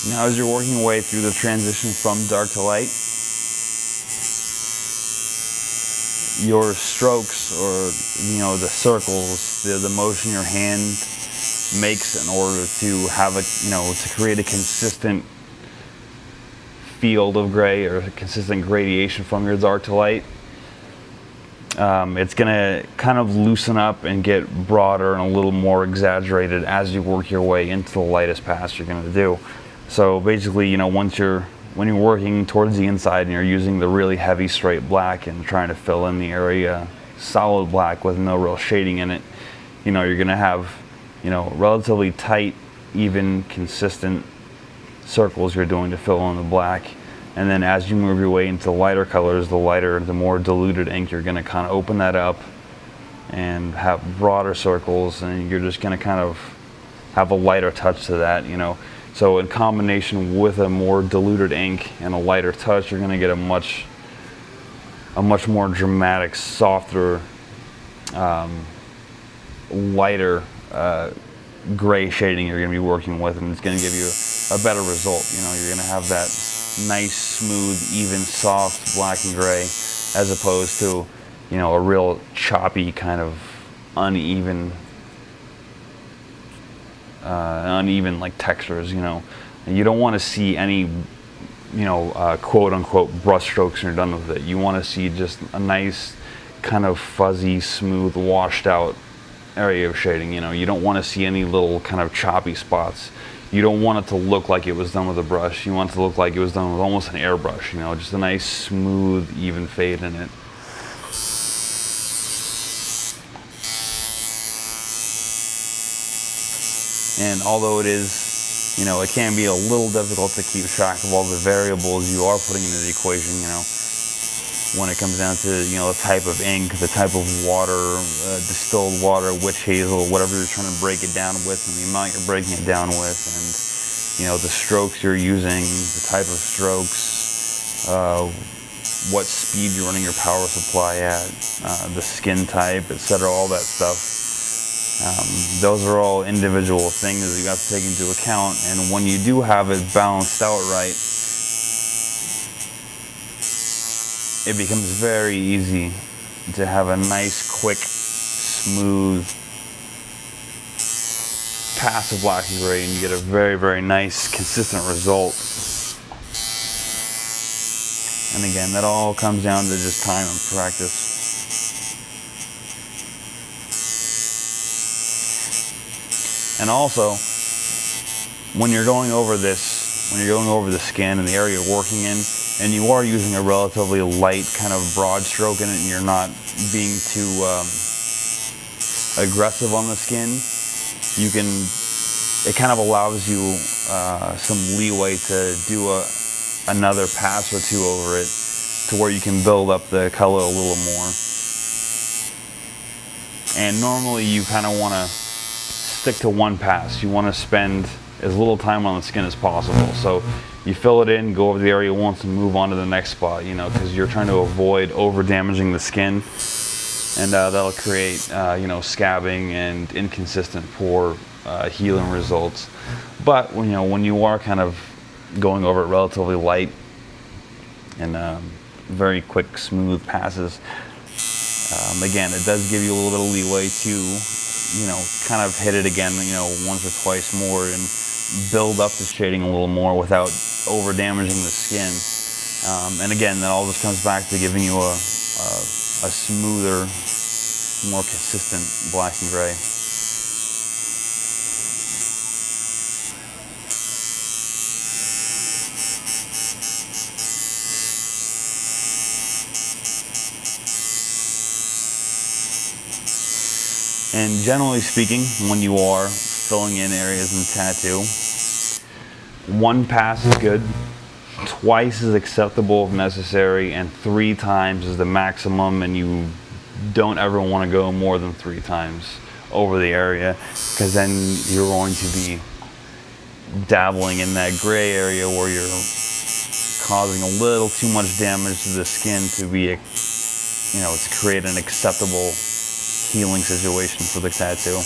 Now as you're working your way through the transition from dark to light, your strokes, or the circles, the motion your hand makes in order to have to create a consistent field of gray, or a consistent gradation from your dark to light, it's gonna kind of loosen up and get broader and a little more exaggerated as you work your way into the lightest pass you're gonna do. So basically, when you're working towards the inside and you're using the really heavy straight black and trying to fill in the area solid black with no real shading in it, you're gonna have relatively tight, even, consistent circles you're doing to fill in the black. And then as you move your way into the lighter colors, the more diluted ink, you're gonna kind of open that up and have broader circles, and you're just gonna kind of have a lighter touch to that, So in combination with a more diluted ink and a lighter touch, you're gonna get a much more dramatic, softer, lighter gray shading you're going to be working with, and it's going to give you a better result. You're going to have that nice, smooth, even, soft black and gray, as opposed to a real choppy kind of uneven like textures. And you don't want to see any quote unquote brush strokes when you're done with it. You want to see just a nice kind of fuzzy, smooth, washed out area of shading. You don't want to see any little kind of choppy spots. You don't want it to look like it was done with a brush. You want it to look like it was done with almost an airbrush, just a nice, smooth, even fade in it. And although it can be a little difficult to keep track of all the variables you are putting into the equation, when it comes down to, the type of ink, the type of water, distilled water, witch hazel, whatever you're trying to break it down with, and the amount you're breaking it down with, and, the strokes you're using, the type of strokes, what speed you're running your power supply at, the skin type, etc., all that stuff. Those are all individual things that you have to take into account, and when you do have it balanced out right, it becomes very easy to have a nice, quick, smooth pass of black and gray, and you get a very, very nice, consistent result. And again, that all comes down to just time and practice. And also, when you're going over the skin and the area you're working in, and you are using a relatively light kind of broad stroke in it, and you're not being too aggressive on the skin, it kind of allows you some leeway to do another pass or two over it, to where you can build up the color a little more. And normally you kind of want to stick to one pass. You want to spend as little time on the skin as possible. So you fill it in, go over the area once, and move on to the next spot, because you're trying to avoid over damaging the skin, and that'll create scabbing and inconsistent, poor healing results. But when you are kind of going over it relatively light and very quick, smooth passes, again, it does give you a little bit of leeway to kind of hit it again, once or twice more, and build up the shading a little more without over damaging the skin. And again, that all just comes back to giving you a smoother, more consistent black and gray. And generally speaking, when you are filling in areas in the tattoo, one pass is good, twice is acceptable if necessary, and 3 times is the maximum, and you don't ever want to go more than 3 times over the area, because then you're going to be dabbling in that gray area where you're causing a little too much damage to the skin to be, to create an acceptable healing situation for the tattoo.